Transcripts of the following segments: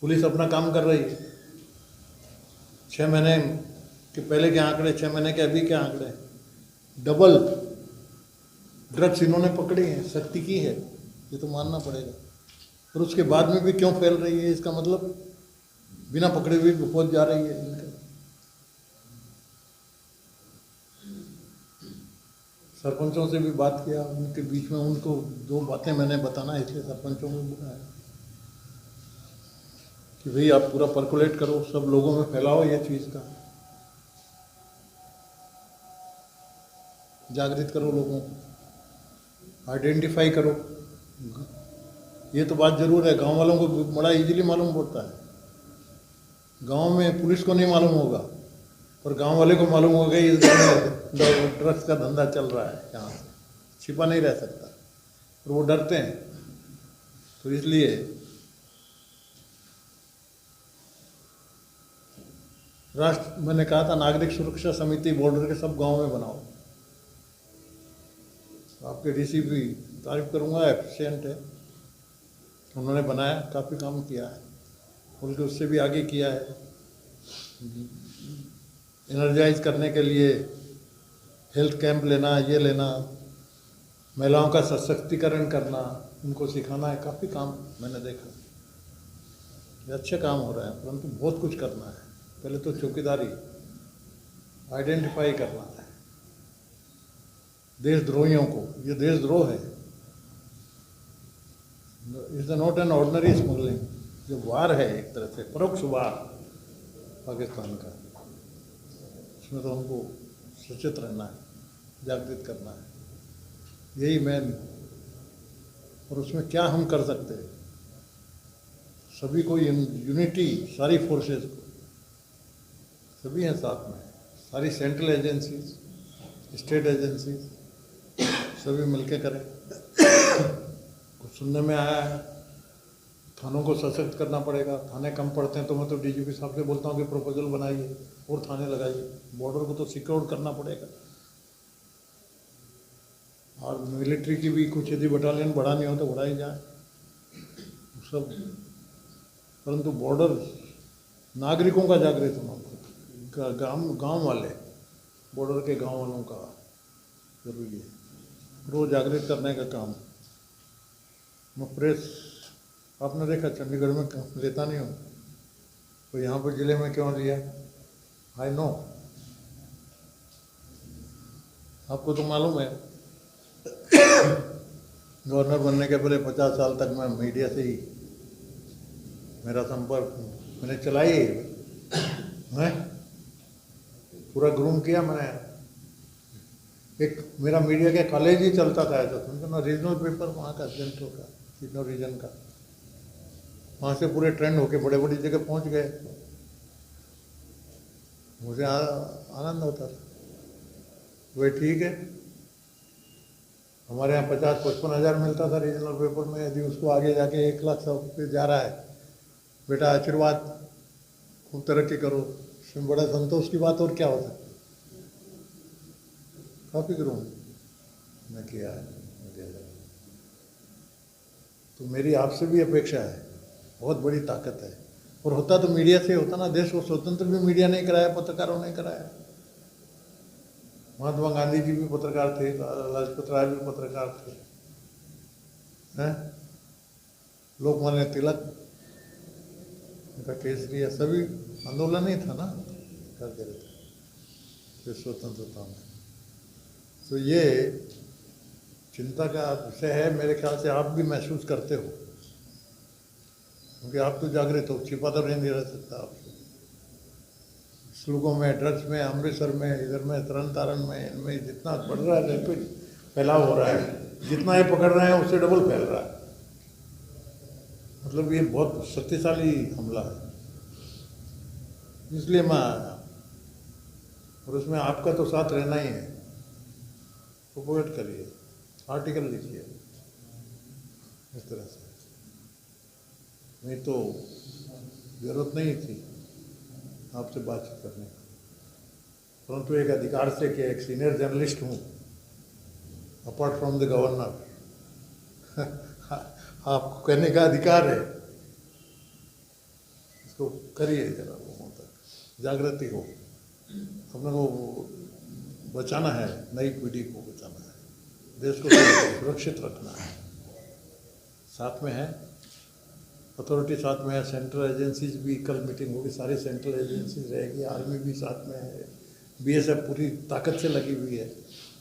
Police अपना काम कर रही है। 6 महीने के पहले के आंकड़े, 6 महीने के अभी के आंकड़े, डबल ड्रग्स इन्होंने पकड़ी हैं, सख्ती की है, ये तो मानना पड़ेगा। और उसके बाद में भी क्यों फैल रही है, इसका मतलब बिना पकड़े हुए पहुंच जा रही है इनका। सरपंचों से भी बात किया, उनके बीच में उनको 2 बातें मैंने बताना, इसलिए सरपंचों को बुलाया कि भाई आप पूरा पर्कुलेट करो, सब लोगों में फैलाओ ये चीज़ का, जागृत करो लोगों को, आइडेंटिफाई करो। ये तो बात जरूर है, गांव वालों को बड़ा इजीली मालूम पड़ता है, गांव में पुलिस को नहीं मालूम होगा और गांव वाले को मालूम होगा इस ड्रग्स का धंधा चल रहा है, यहाँ से छिपा नहीं रह सकता, और वो डरते हैं। तो इसलिए राष्ट्र, मैंने कहा था नागरिक सुरक्षा समिति बॉर्डर के सब गांव में बनाओ। आपके डीसीपी तारीफ करूंगा, एफिशिएंट है, उन्होंने बनाया, काफ़ी काम किया है, बल्कि उससे भी आगे किया है। एनर्जाइज करने के लिए हेल्थ कैंप लेना, ये लेना, महिलाओं का सशक्तिकरण करना, उनको सिखाना है, काफ़ी काम मैंने देखा। ये अच्छे काम हो रहे हैं, परंतु बहुत कुछ करना है। पहले तो चौकीदारी आइडेंटिफाई करना है देशद्रोहियों को, ये देशद्रोह है, is not an ordinary smuggling, जो वार है, एक तरह से परोक्ष वार पाकिस्तान का, उसमें तो हमको सचेत रहना है, जागृत करना है, यही मेन। और उसमें क्या हम कर सकते हैं, सभी को यूनिटी, सारी फोर्सेस को, सभी हैं साथ में, सारी सेंट्रल एजेंसीज, स्टेट एजेंसीज, सभी मिलके करें। कुछ सुनने में आया है थानों को सशक्त करना पड़ेगा, थाने कम पड़ते हैं, तो मैं तो डीजीपी साहब से बोलता हूँ कि प्रपोजल बनाइए और थाने लगाइए, बॉर्डर को तो सिक्योर करना पड़ेगा। और मिलिट्री की भी कुछ यदि बटालियन बढ़ानी हो तो बढ़ाई जाए सब, परंतु बॉर्डर नागरिकों का जागृत होना, गांव वाले, बॉर्डर के गांव वालों का जरूरी है, रोज जागृत करने का काम। मैं प्रेस, आपने देखा चंडीगढ़ में लेता नहीं हूँ, तो यहाँ पर जिले में क्यों लिया, आई नो, आपको तो मालूम है गवर्नर बनने के पहले 50 साल तक मैं मीडिया से ही मेरा संपर्क मैंने चलाई है, पूरा ग्रूम किया मैंने। एक मेरा मीडिया के कॉलेज ही चलता था ऐसा, समझो ना, रीजनल पेपर वहाँ का, सेंट्रल का, तीनों रीजन का, वहाँ से पूरे ट्रेंड होके बड़े बड़ी जगह पहुँच गए। मुझे आनंद होता था, वही ठीक है। हमारे यहाँ 50-55 हज़ार मिलता था रीजनल पेपर में, यदि उसको आगे जाके 1 लाख सब पे जा रहा है, बेटा आशीर्वाद, खूब तरक्की करो, इसमें बड़ा संतोष की बात और क्या हो सकती। काफ़ी ग्रूम मैं किया है, तो मेरी आपसे भी अपेक्षा है, बहुत बड़ी ताकत है, और होता तो मीडिया से होता ना, देश को स्वतंत्र भी मीडिया नहीं कराया, पत्रकारों ने कराया। महात्मा गांधी जी भी पत्रकार थे, लाजपत राय भी पत्रकार थे, हैं, लोकमान्य तिलक का केसरिया, सभी आंदोलन ही था ना, करते रहते स्वतंत्रता में। तो ये चिंता का विषय है, मेरे ख्याल से आप भी महसूस करते हो, क्योंकि आप तो जागृत हो, छिपा तो नहीं रह सकता आपसे। स्लूकों में, ड्रग्स में, अमृतसर में, इधर में, तरन तारण में, इनमें जितना बढ़ रहा है, रैपिड फैलाव हो रहा है, जितना ये पकड़ रहे हैं उससे डबल फैल रहा है। मतलब ये बहुत शक्तिशाली हमला है, इसलिए मैं आया, और उसमें आपका तो साथ रहना ही है। प्रोपोगेट करिए, आर्टिकल लिखिए इस तरह से, नहीं तो जरूरत नहीं थी आपसे बातचीत करने का, परंतु एक अधिकार से कि एक सीनियर जर्नलिस्ट हूँ, अपार्ट फ्रॉम द गवर्नर आपको कहने का अधिकार है, तो करिए जरा लोगों तक जागृति हो। अपने को बचाना है, नई पीढ़ी को बचाना है, देश को सुरक्षित रखना है। साथ में है अथॉरिटी, साथ में है सेंट्रल एजेंसीज भी। कल मीटिंग होगी, सारी सेंट्रल एजेंसीज रहेगी, आर्मी भी साथ में है, बीएसएफ पूरी ताकत से लगी हुई है।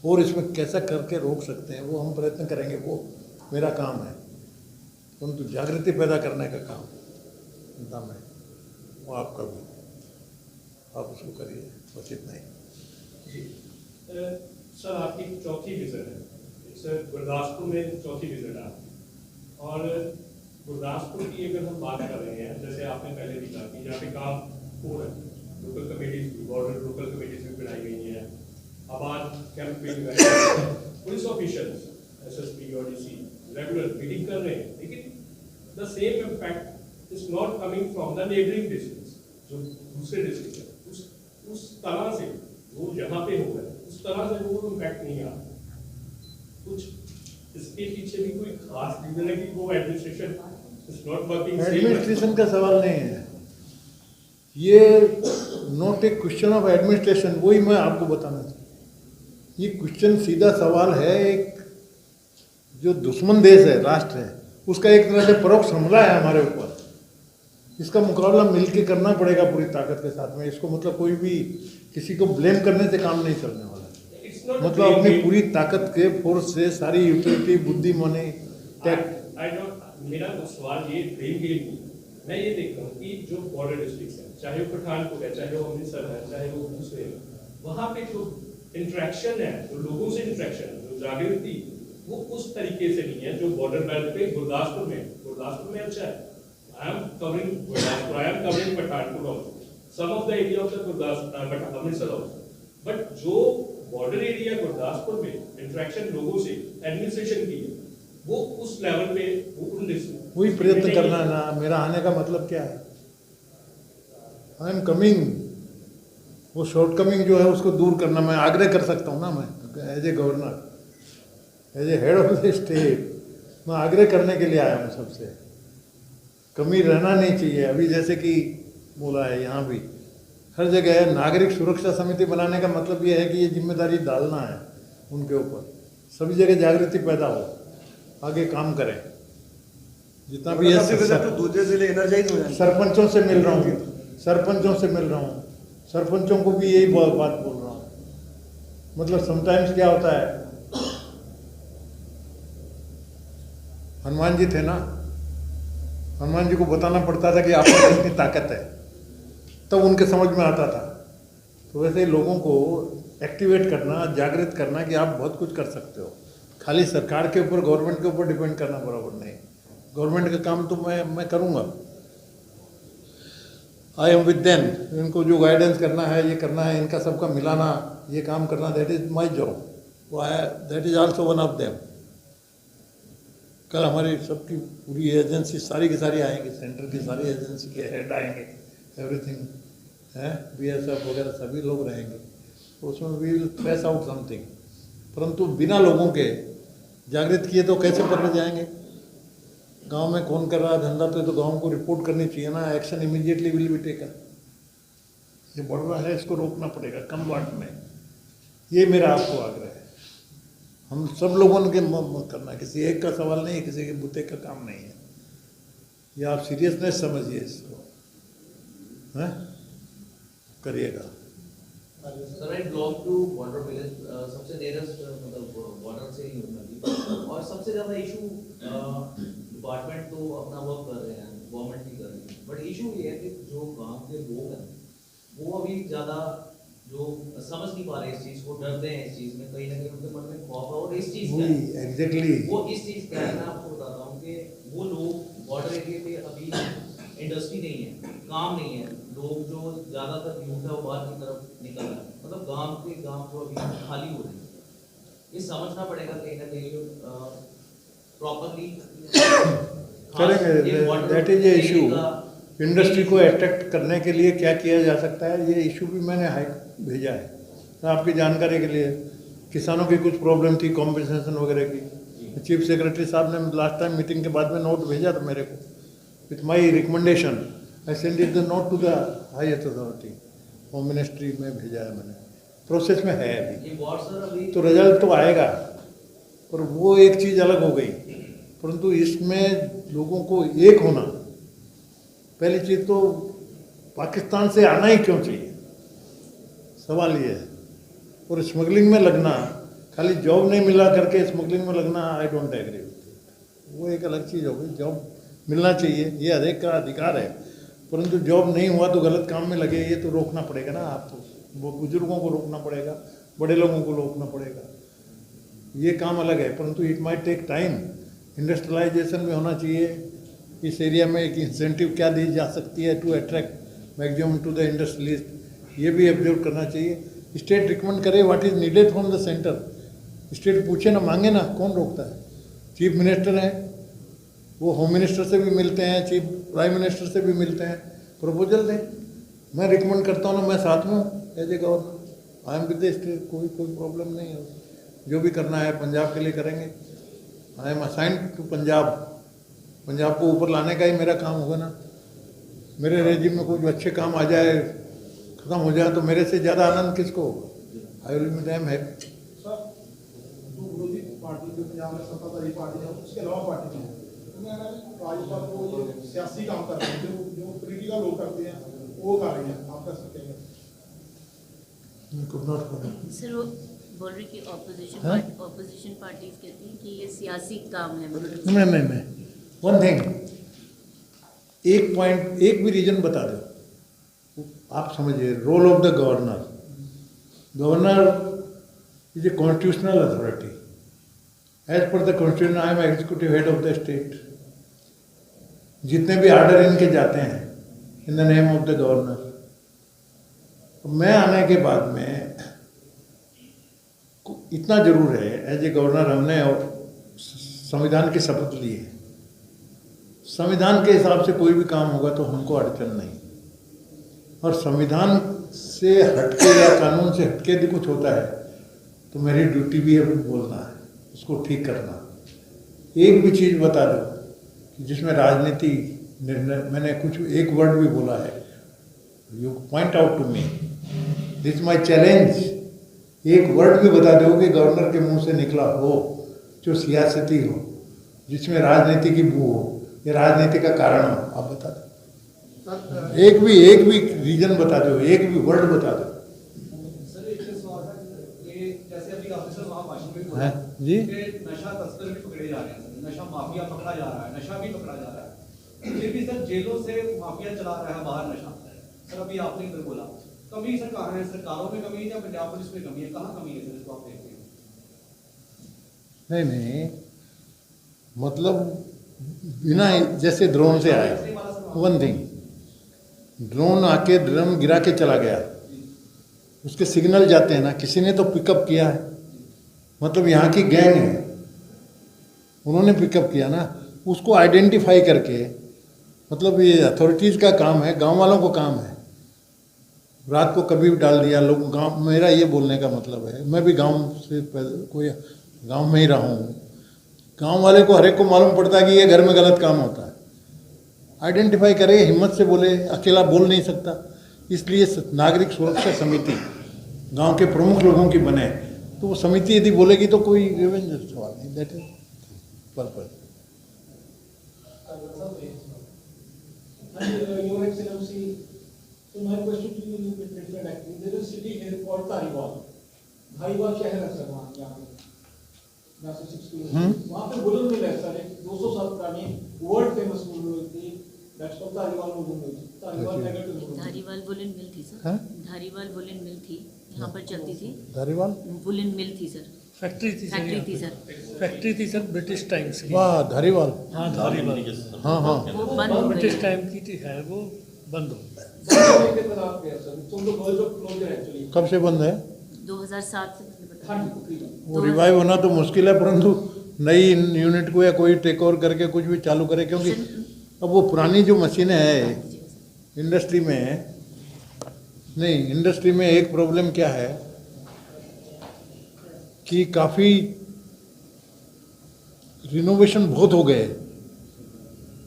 और इसमें कैसा करके रोक सकते हैं वो हम प्रयत्न करेंगे, वो मेरा काम है। परंतु जागृति पैदा करने का काम जनता में, वो आपका भी, आप उसको करिए, बस इतना ही। जी सर, आपकी चौथी विजिट है सर, गुरदासपुर में चौथी विजिट है आपकी। और गुरदासपुर की अगर हम बात कर रहे हैं, जैसे आपने पहले भी कहा कि यहाँ पे काम हो रहा है, लोकल कमेटीज भी, बॉर्डर लोकल कमेटीज भी बनाई गई हैं, आबाद कैंप भी लगाए गए हैं, पुलिस ऑफिशियल्स एसएसपी और डीसी रेगुलर मीटिंग कर रहे हैं, लेकिन the same impact is not coming from the neighbouring districts, जो दूसरे डिस्ट्रिक्ट है, उस तरह से वो यहाँ पे हो रहा है, उस तरह से वो इम्पैक्ट नहीं आ रहा। कुछ इसके पीछे भी कोई खास रीजन है कि वो administration is not working? Administration का सवाल नहीं है ये, not a question of administration. वही मैं आपको बताना चाहता, ये क्वेश्चन सीधा सवाल है, एक जो दुश्मन देश है, राष्ट्र है, उसका एक तरह से परोक्ष हमला है हमारे ऊपर। इसका मुकाबला मिलकर करना पड़ेगा पूरी ताकत के साथ में। इसको मतलब कोई भी किसी को ब्लेम करने से काम नहीं चलने वाला, मतलब अपनी पूरी ताकत के फोर्स से सारी यूटिलिटी, बुद्धि, मनी, मेरा सवाल ये ब्लेम गेम नहीं, मैं ये देखता हूँ कि जो बॉर्डर डिस्ट्रिक्ट है, चाहे वो पठानकोट है, चाहे वो अमृतसर है, चाहे वो दूसरे है, वहाँ पे जो इंटरेक्शन है, जो लोगों से इंटरेक्शन, जो जागृति, वो उस तरीके से नहीं है जो बॉर्डर बेल्ट पे गुरदासपुर में अच्छा है। I am covering Gurdaspur, I am covering Pathankot also, some of the area of the Gurdaspur, Amritsar also, but जो बॉर्डर एरिया गुरदासपुर में इंटरेक्शन लोगों से एडमिनिस्ट्रेशन की है, वो उस लेवल पे वही प्रयत्न करना है ना। मेरा आने का मतलब क्या है, आई एम कमिंग, वो शॉर्टकमिंग जो है उसको दूर करना मैं आग्रह कर सकता हूँ ना। मैं as a governor, as a head of the state, मैं आग्रह करने के लिए आया हूँ सबसे। कमी रहना नहीं चाहिए। अभी जैसे कि बोला है, यहाँ भी हर जगह नागरिक सुरक्षा समिति बनाने का मतलब ये है कि ये जिम्मेदारी डालना है उनके ऊपर, सभी जगह जागृति पैदा हो, आगे काम करें। जितना भी है दूसरे जिले एनर्जाइज हो जाए। सरपंचों से मिल रहा हूँ, सरपंचों को भी यही बात बोल रहा हूँ। मतलब समटाइम्स क्या होता है, हनुमान जी थे ना, हनुमान जी को बताना पड़ता था कि आप में कितनी ताकत है, तब उनके समझ में आता था। तो वैसे ही लोगों को एक्टिवेट करना, जागृत करना कि आप बहुत कुछ कर सकते हो। खाली सरकार के ऊपर, गवर्नमेंट के ऊपर डिपेंड करना बराबर नहीं। गवर्नमेंट का काम तो मैं करूँगा, आई एम विद देम। इनको जो गाइडेंस करना है, ये करना है, इनका सबका मिलाना, ये काम करना, that is my job, that is also one of them. कल हमारी सबकी पूरी एजेंसी सारी की सारी आएंगी, सेंटर की सारी एजेंसी के हेड आएंगे, एवरीथिंग है, बीएसएफ वगैरह सभी लोग रहेंगे, तो उसमें we will thresh out something. परंतु बिना लोगों के जागृत किए तो कैसे पकड़े जाएंगे? गांव में कौन कर रहा है धंधा, तो गांव को रिपोर्ट करनी चाहिए ना, action immediately will be taken. ये बढ़ रहा है, इसको रोकना पड़ेगा कम वाट में, ये मेरा आपको आग्रह है। हम सब लोगों के करना, किसी एक का सवाल नहीं है, किसी के बुते का काम नहीं है। ये आप सीरियसनेस समझिए इसको, हैं करिएगा। Sir I belong to border village, सबसे नियरेस्ट मतलब बॉर्डर से ही हूँ, और सबसे ज़्यादा इशू डिपार्टमेंट तो अपना वर्क कर रहे हैं, गवर्नमेंट भी कर रही है, बट इशू ये है कि जो गांव के लोग हैं वो अभी ज़्यादा जो समझ नहीं पा रहे इस चीज़ को, डरते हैं इस चीज़ में, कहीं ना कहीं उनके मन में खौफ है। और इस चीज़ का एग्जैक्टली वो इस चीज़ का है, मैं आपको बताता हूँ कि वो लोग बॉर्डर एरिया पे अभी इंडस्ट्री नहीं है, काम नहीं है, लोग जो ज़्यादातर यूथ है वो बाहर की तरफ निकल रहा है, मतलब गांव के गांव जो अभी खाली हो रहे हैं। ये समझना पड़ेगा कहीं ना कहीं प्रॉपरली करेंगे, that is a issue. Industry को अट्रैक्ट करने के लिए क्या किया जा सकता है, ये इशू भी मैंने हाई भेजा है तो आपकी जानकारी के लिए। किसानों की कुछ प्रॉब्लम थी कॉम्पनसेशन वगैरह की, चीफ सेक्रेटरी साहब ने लास्ट टाइम मीटिंग के बाद में नोट भेजा था मेरे को with my recommendation I send it the note to the highest authority, home ministry में भेजा है मैंने, प्रोसेस में है अभी। ये वॉर सर अभी तो रिजल्ट तो आएगा, पर वो एक चीज़ अलग हो गई। परंतु इसमें लोगों को एक होना, पहली चीज़ तो पाकिस्तान से आना ही क्यों चाहिए, सवाल ये है। और स्मगलिंग में लगना, खाली जॉब नहीं मिला करके स्मगलिंग में लगना, I don't agree with it. वो एक अलग चीज़ हो गई। जॉब मिलना चाहिए, ये हर एक का अधिकार है, परंतु जॉब नहीं हुआ तो गलत काम में लगे, ये तो रोकना पड़ेगा ना आपको। वो बुजुर्गों को रोकना पड़ेगा, बड़े लोगों को रोकना पड़ेगा, ये काम अलग है। परंतु it might take time. Industrialization में होना चाहिए, इस एरिया में एक इंसेंटिव क्या दी जा सकती है to attract maximum to the industrialist, ये भी ऑब्जर्व करना चाहिए। स्टेट रिकमेंड करे what is needed from the centre, state पूछे ना, मांगे ना, कौन रोकता है। चीफ मिनिस्टर हैं, वो होम मिनिस्टर से भी मिलते हैं, चीफ प्राइम मिनिस्टर से भी मिलते हैं, प्रपोजल दें। मैं रिकमेंड करता हूँ ना, मैं साथ में हूँ as a governor, I am with the state, कोई प्रॉब्लम नहीं है। जो भी करना है पंजाब के लिए करेंगे। I am assigned to Punjab, Punjab को ऊपर लाने का ही मेरा काम होगा ना। मेरे रेजिम में कुछ अच्छे काम आ जाए, खत्म हो जाए, तो मेरे से ज़्यादा आनंद किसको होगा। I will be dam happy. Sir, जो विरोधी पार्टी जो पंजाब में सत्ताधारी पार्टी है, उसके अलावा पार्टी है, भाजपा को ये सियासी काम कर रहे हैं, जो पॉलिटिकल लोग करते हैं वो कर रही है, आप कर सकते हैं। सर वो बोल रही कि ऑपोजिशन पार्टीज कहती हैं कि ये सियासी काम है। नहीं, वन थिंग, एक पॉइंट, एक भी रीजन बता दो, आप समझिए। Role of the governor, governor is a constitutional authority, as per the constitution I am executive head of the state. जितने भी आर्डर इनके जाते हैं in the name of the governor. मैं आने के बाद में इतना जरूर है, एज ए गवर्नर हमने संविधान की शपथ ली है। संविधान के हिसाब से कोई भी काम होगा तो हमको अड़चन नहीं, और संविधान से हटके या कानून से हटके भी कुछ होता है तो मेरी ड्यूटी भी है बोलना है, उसको ठीक करना। एक भी चीज़ बता दो कि जिसमें राजनीति निर्णय, मैंने कुछ एक वर्ड भी बोला है, you point out to me, this my challenge. एक वर्ड भी बता दो कि गवर्नर के मुंह से निकला हो जो सियासती हो, जिसमें राजनीति की बू हो या राजनीति का कारण हो, आप बता दो। एक भी रीजन बता दो, एक भी वर्ड बता दो। सर एक सवाल है, ये जैसे अभी ऑफिसर वहाँ भाषण में बोला हैं जी, कि नशा तस्कर भी पकड़े जा रहे हैं, नशा माफिया पकड़ा जा रहा है, नशा भी पकड़ा जा रहा है, फिर भी सर जेलों से माफिया चला रहा है बाहर नशा। सर अभी आपने इधर बोला कमी सर कहाँ है, सरकारों में कमी है या पंजाब पुलिस में कमी है, कहाँ कमी है सर, इसको आप देखते हैं? नहीं, मतलब बिना जैसे ड्रोन से आया, वन थिंग, ड्रोन आके ड्रम गिरा के चला गया, उसके सिग्नल जाते हैं ना, किसी ने तो पिकअप किया है, मतलब यहाँ की गैंग है, उन्होंने पिकअप किया ना, उसको आइडेंटिफाई करके, मतलब ये अथॉरिटीज़ का काम है, गांव वालों को काम है। रात को कभी भी डाल दिया लोग, गांव, मेरा ये बोलने का मतलब है, मैं भी गांव से कोई गांव में ही रहा हूँ, गांव वाले को हर एक को मालूम पड़ता है कि ये घर में गलत काम होता है, आइडेंटिफाई करे, हिम्मत से बोले, अकेला बोल नहीं सकता, इसलिए नागरिक सुरक्षा समिति गांव के प्रमुख लोगों की बने, तो वो समिति यदि बोलेगी तो कोई रिवेंज सवाल नहीं, that is purpose. Your Excellency, so my question to you is a bit different actually. There is a city here called Dhariwal. Dhariwal शहर है सर वहाँ, यहाँ पे 6 किलोमीटर। वहाँ पे वुलन मिल है सर, एक 200 साल पुरानी वर्ल्ड फेमस वुलन थी, that's called Dhariwal woollen mill. Dhariwal negative Dhariwal woollen mill थी सर। हाँ? धारीवाल वुलन मिल थी, यहाँ पर चलती थी। धारीवाल वुलन मिल थी सर, फैक्ट्री थी सर। फैक्ट्री थी सर, ब्रिटिश टाइम्स की। वाह, धारीवाल, हाँ धारीवाल, हाँ हाँ, वो बंद हो गई ब्रिटिश है। टाइम की थी, है वो बंद हो गई। के खिलाफ है sir, so the verge of closure actually। कब से बंद है? 2007 से मैंने बताया। हाँ जी, तकरीबन। वो रिवाइव होना तो मुश्किल है, परंतु नई यूनिट को या कोई टेक ओवर करके कुछ भी चालू करे, क्योंकि अब वो पुरानी जो मशीनें हैं इंडस्ट्री में, नहीं, इंडस्ट्री में एक प्रॉब्लम क्या है कि काफ़ी रिनोवेशन बहुत हो गए,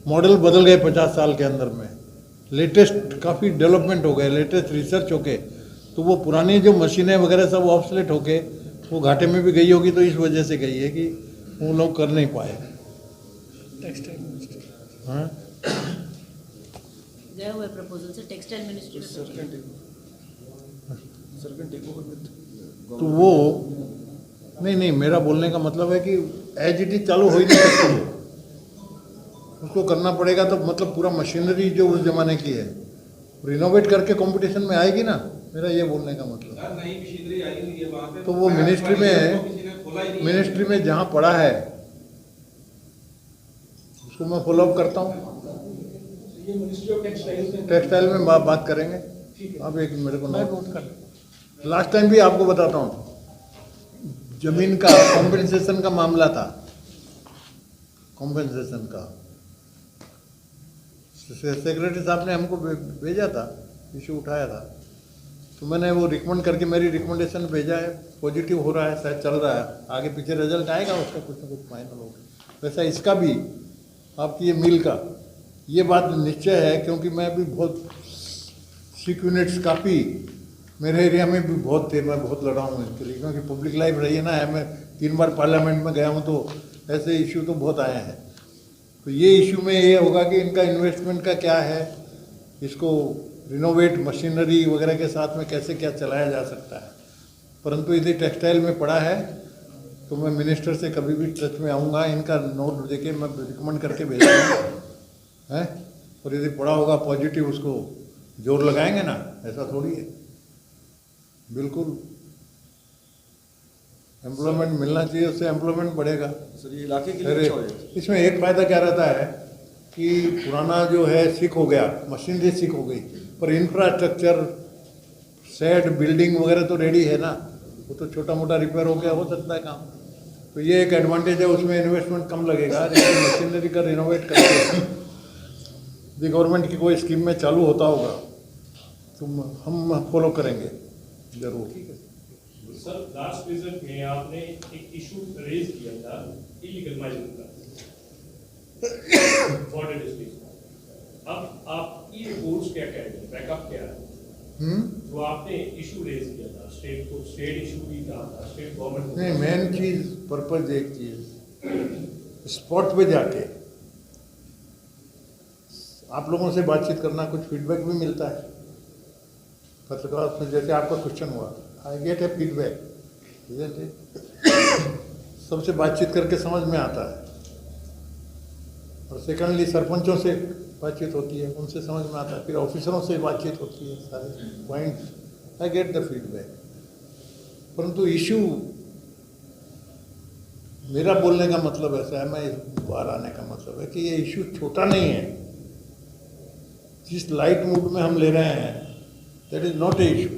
मॉडल बदल गए 50 साल के अंदर में, लेटेस्ट काफ़ी डेवलपमेंट हो गए, लेटेस्ट रिसर्च हो गए, तो वो पुरानी जो मशीनें वगैरह सब ऑब्सलेट हो गए, वो घाटे में भी गई होगी, तो इस वजह से गई है कि वो लोग कर नहीं पाए। Textile ministry. हाँ, गया हुआ प्रपोजल से टेक्सटाइल मिनिस्ट्री में तो वो नहीं, मेरा बोलने का मतलब है कि एज इट इज चालू हो ही नहीं सकती है, उसको करना पड़ेगा। तो मतलब पूरा मशीनरी जो उस जमाने की है रिनोवेट करके कंपटीशन में आएगी ना, मेरा ये बोलने का मतलब। नई मशीनरी आई हुई है वहाँ पे, तो वो मिनिस्ट्री में जहाँ पड़ा है उसको मैं फॉलोअप करता हूँ। ये मिनिस्ट्री ऑफ टेक्सटाइल टेक्सटाइल में बात करेंगे। अब एक मेरे को मैं नोट नोट कर लास्ट टाइम भी आपको बताता हूँ, जमीन का कॉम्पेंसेशन का मामला था, कॉम्पेंसेशन का सेक्रेटरी साहब ने हमको भेजा था, इशू उठाया था, तो मैंने वो रिकमेंड करके मेरी रिकमेंडेशन भेजा है, पॉजिटिव हो रहा है, शायद चल रहा है, आगे पीछे रिजल्ट आएगा उसका कुछ ना कुछ फाइनल होगा। वैसा इसका भी आपकी ये मिल का ये बात निश्चय है, क्योंकि मैं भी बहुत सिक यूनिट्स काफ़ी मेरे एरिया में भी बहुत थे, मैं बहुत लड़ा हूँ इसके लिए, क्योंकि पब्लिक लाइफ रही है ना, मैं 3 बार पार्लियामेंट में गया हूँ, तो ऐसे इशू तो बहुत आए हैं। तो ये इशू में ये होगा कि इनका इन्वेस्टमेंट का क्या है, इसको रिनोवेट मशीनरी वगैरह के साथ में कैसे क्या चलाया जा सकता है। परंतु यदि टेक्सटाइल में पड़ा है तो मैं मिनिस्टर से कभी भी टच में आऊँगा, इनका नोट देके मैं रिकमेंड करके भेजूँगा है, और यदि पड़ा होगा पॉजिटिव उसको जोर लगाएंगे ना, ऐसा थोड़ी है। बिल्कुल एम्प्लॉयमेंट मिलना चाहिए, उससे एम्प्लॉयमेंट बढ़ेगा। सर ये इलाके के लिए अरे अच्छा हो जाएगा। इसमें एक फायदा क्या रहता है कि पुराना जो है सिक हो गया, मशीनरी सिक हो गई, पर इंफ्रास्ट्रक्चर शेड बिल्डिंग वगैरह तो रेडी है ना, वो तो छोटा मोटा रिपेयर हो गया, हो सकता है काम। तो ये एक एडवांटेज है, उसमें इन्वेस्टमेंट कम लगेगा, लेकिन मशीनरी का रिनोवेट करके यदि गवर्नमेंट की कोई स्कीम में चालू होता होगा तो हम फॉलो करेंगे जरूर। सर लास्ट विजिट में आपने एक इशू रेज किया था इलीगल माइनिंग का बॉर्डर डिस्ट्रिक्ट। अब आपकी रिपोर्ट्स क्या कह रही है, बैकअप क्या है? जो आपने इशू रेज किया था, स्टेट इशू भी कहा था, स्टेट गवर्नमेंट नहीं, मेन चीज पर्पज एक चीज स्पॉट पे जाके आप लोगों से बातचीत करना, कुछ फीडबैक भी मिलता है पत्रकार में, जैसे आपका क्वेश्चन हुआ, आई गेट ए फीडबैक, सबसे बातचीत करके समझ में आता है। और सेकेंडली सरपंचों से बातचीत होती है, उनसे समझ में आता है, फिर ऑफिसरों से बातचीत होती है, सारे point I get the feedback. परंतु इशू मेरा बोलने का मतलब ऐसा है, मैं इस बार आने का मतलब है कि ये इशू छोटा नहीं है। जिस लाइट मूड में हम ले रहे हैं that is not a issue.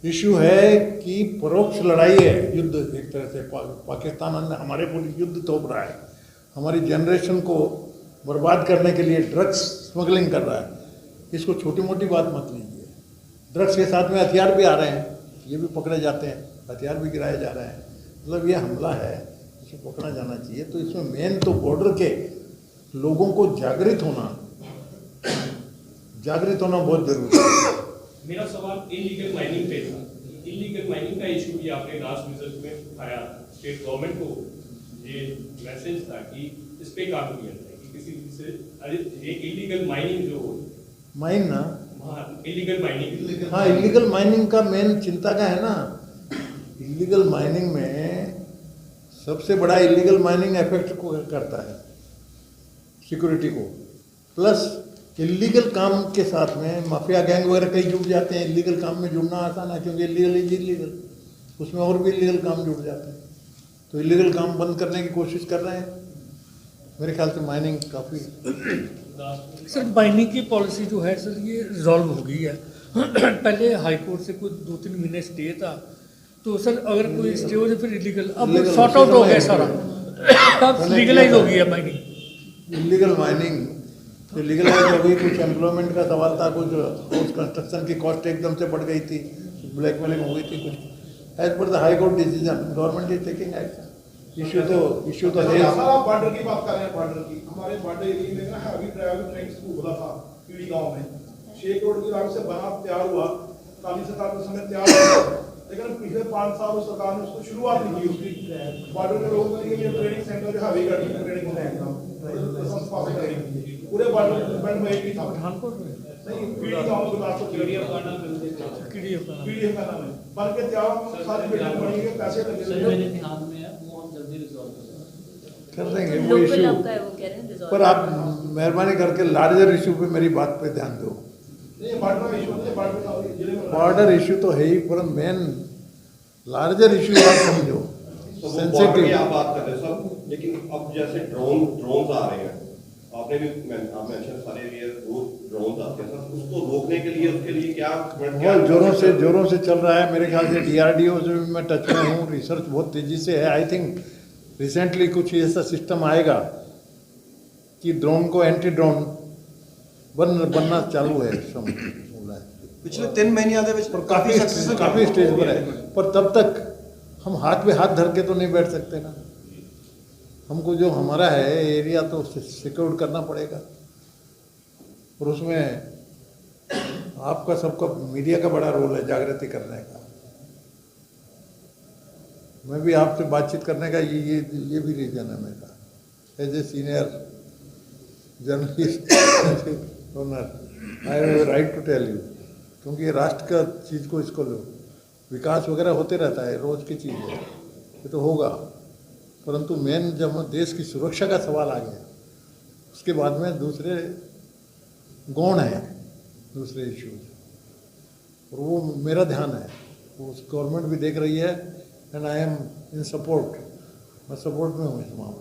Issue है कि परोक्ष लड़ाई है, युद्ध एक तरह से पाकिस्तान हमारे पूरी युद्ध थोप रहा है, हमारी जनरेशन को बर्बाद करने के लिए ड्रग्स स्मगलिंग कर रहा है। इसको छोटी मोटी बात मत लीजिए। ड्रग्स के साथ में हथियार भी आ रहे हैं, ये भी पकड़े जाते हैं, हथियार भी गिराए जा रहे हैं, मतलब ये हमला है, इसे पकड़ा जाना चाहिए। तो इसमें मेन तो बॉर्डर के लोगों को जागृत होना बहुत जरूरी है। मेरा सवाल इलीगल माइनिंग पे था। इलीगल माइनिंग का इशू भी आपने लास्ट विजिट में उठाया, स्टेट गवर्नमेंट को ये मैसेज था कि इस पे काम किया जाए कि किसी से, अरे ये इलीगल माइनिंग जो माइन ना, इलीगल माइनिंग, हाँ इलीगल माइनिंग का मेन चिंता का है ना। इलीगल माइनिंग में सबसे बड़ा इलीगल माइनिंग इफेक्ट को करता है सिक्योरिटी को, प्लस इलीगल काम के साथ में माफिया गैंग वगैरह कई जुड़ जाते हैं। इलीगल काम में जुड़ना आसान है, क्योंकि इलीगल इज इलीगल, उसमें और भी इलीगल काम जुड़ जाते हैं। तो इलीगल काम बंद करने की कोशिश कर रहे हैं। मेरे ख्याल से माइनिंग काफ़ी सर माइनिंग की पॉलिसी जो है सर ये रिजॉल्व हो गई है। पहले हाई कोर्ट से कुछ 2-3 महीने स्टे था, तो सर अगर कोई स्टे हो जाए फिर इलीगल, अब सॉर्ट आउट हो गया सारा, अब लीगलाइज हो गई है माइनिंग। इलीगल माइनिंग तो लीगलाइज हो गई। कुछ एम्प्लॉयमेंट का सवाल था, कुछ हाउस कंस्ट्रक्शन की कॉस्ट एकदम से बढ़ गई थी, ब्लैकमेलिंग हो गई थी कुछ। As per the high court decision government is taking action. Issue तो है। सारा बॉर्डर की बात कर रहे हैं, बॉर्डर की। हमारे बॉर्डर एरिया में ना हैवी ट्रैवल ट्रेन बोला था पीड़ी गांव में 6 करोड़ की लागत से बना तैयार हुआ, काली सरकार के समय तैयार हुआ, लेकिन पिछले 5 साल सरकार ने उसको शुरुआत नहीं की उसकी। बॉर्डर के लोगों के लिए ट्रेनिंग सेंटर जो हैवी गाड़ी में ट्रेनिंग होता है पूरे बॉर्डर में एक ही था पठानकोट में नहीं, पीड़ी गांव में गुरदासपुर पीडीएफ का नाम पीडीएफ का नाम है, बन के तैयार सारी बिल्डिंग बनी है, पैसे लगे ध्यान में है, वो हम जल्दी रिजॉल्व करेंगे। कर देंगे वो लोकल इशू। आपका है वो कह रहे हैं resolve। पर आप मेहरबानी करके लार्जर इशू पे मेरी बात पे ध्यान दो। नहीं, बॉर्डर इशू नहीं, बॉर्डर जिले में बॉर्डर इशू तो है ही, पर मेन लार्जर इशू आप समझो, तो वो बॉर्डर की सेंसिटिव। आप बात कर रहे हो सब, लेकिन अब जैसे ड्रोन्स आ रहे हैं, आपने भी आप मेंशन सारे एरिया वो ड्रोन्स आते हैं सर, उसको रोकने के लिए उसके लिए क्या बहुत जोरों से चल रहा है। मेरे ख्याल से DRDO से भी मैं टच में हूँ, रिसर्च बहुत तेजी से है। आई थिंक रिसेंटली कुछ ऐसा सिस्टम आएगा कि ड्रोन को एंटी ड्रोन बनना चालू है। पिछले 3 महीनਿਆਂ ਦੇ ਵਿੱਚ पर काफ़ी स्टेज पर है, पर तब तक हम हाथ पे हाथ धर के तो नहीं बैठ सकते ना। हमको जो हमारा है एरिया तो सिक्योर करना पड़ेगा, और उसमें आपका सबका मीडिया का बड़ा रोल है जागृति करने का। मैं भी आपसे बातचीत करने का ये भी रीज़न है मेरा, as a senior journalist owner I have right to tell you, क्योंकि ये राष्ट्र का चीज़ को इसको लो, विकास वगैरह होते रहता है, रोज़ की चीज़ है, ये तो होगा। परंतु मेन जब देश की सुरक्षा का सवाल आ गया, उसके बाद में दूसरे गौण है, दूसरे इश्यूज, और वो मेरा ध्यान है, वो गवर्नमेंट भी देख रही है, and I am in support, मैं सपोर्ट में हूँ इस मामले में।